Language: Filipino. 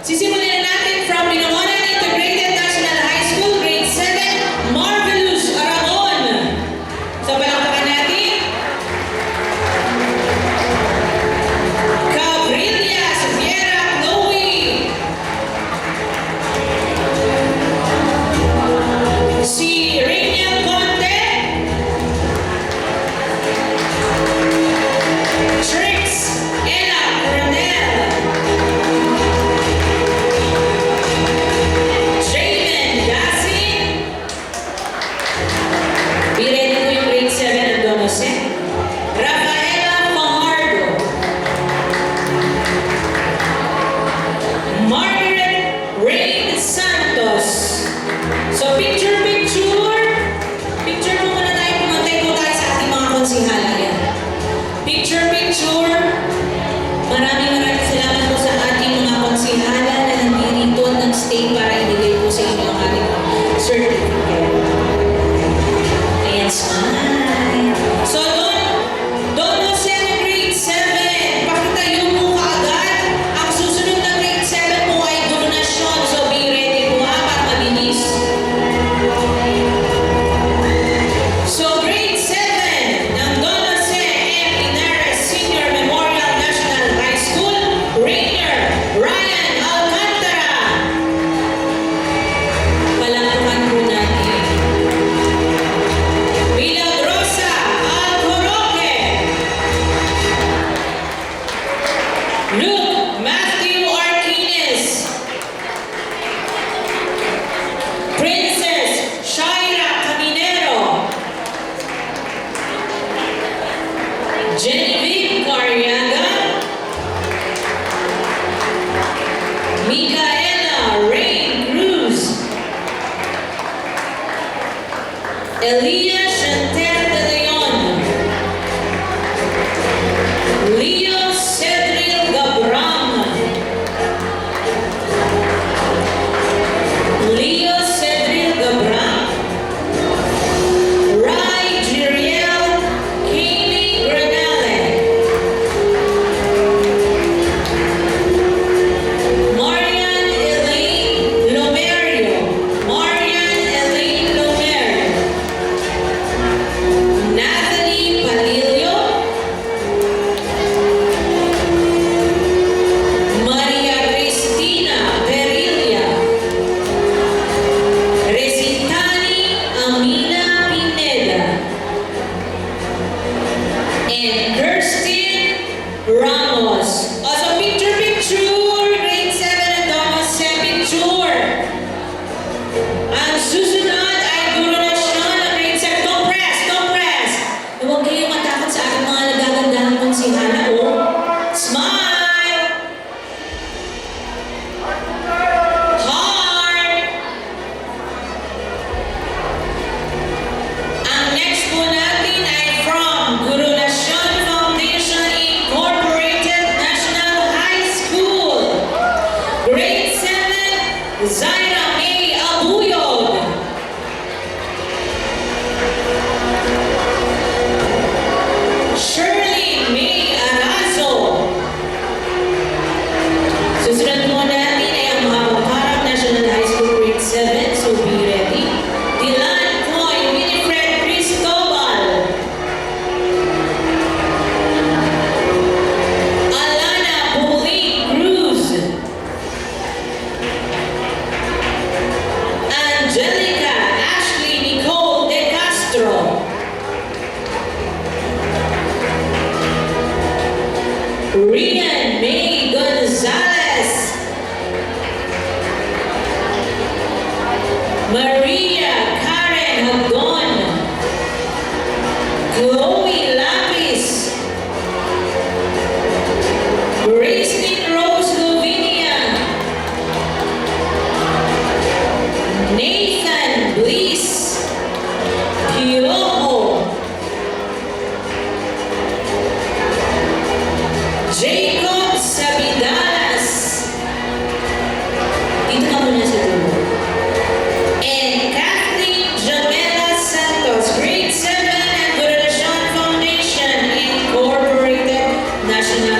Sisimulan natin from Binangonan Integrated National High School, Grade 7, Marvelous Aragon. So, palakpakan natin. Cabrillas Viera Chloe. Si Rainiel Conte. Trix Ella Coronel. Jamin Yasin. Birin ko yung grade 7 ng Don Jose. Rafaela Fajardo. Margaret Rain Santos. So picture mo muna tayo, pumantay po tayo sa ating mga konsihala yan. Picture. Maraming salamat po sa ating mga konsihala na nandito at nag-stay para ibigay po sa inyo ang ating certificate. Ayan, smile. So, Don Jose na grade 7. Pakitayo mo kaagad. Ang susunod na grade 7 po ay donasyon. So, be ready po ha, para mabilis. So, grade 7 ng Don Jose M. Linares Senior Memorial National High School, Rainier Ryan Alcantara. Palakpakan po natin. Milagrosa Alcoroque. Luke Matthew Arquines. Princess Shaira Caminero. Genevieve Carriaga. Micaela Rain Cruz. Elia Chantel de Leon. Leo Cedril Gabram. Leo Cedril Gabram. Rai Jiriel Kaylee Granale. Marian Elaine Lomerio. Natalie Palilio. Maria Cristina Perilla. Resitani Amina Pineda. And Kirsten Ramos. Also, picture. Grade 7 and Don Jose, picture. Ang susunod ay donasyon ng grade 7. Don't press. Huwag kayong matakot sa ating mga nagagandahang konsihala. Oh, smile. Heart. Ang next po natin ay from Gurunasyon Foundation Incorporated National High School. Grade 7, Zaira May Abuyog. Shirley May Arazo. Susunod po natin ay ang mga pangkarang National High School Grade 7. So be ready. Dylan Coy Winifred Cristobal. Alana Pauline Cruz. Angelica Ashley Nicole De Castro. Rian May Gonzalez. Maria Karen Hagon. Chloe Lapis. Gracelyn Rose Luvinia. Nathan Bliss. Piojo. Jacob Sabidalas. Dito ka muna sa dulo. And Kathleen Jamela Santos, grade 7 at Gurunasyon Foundation Incorporated National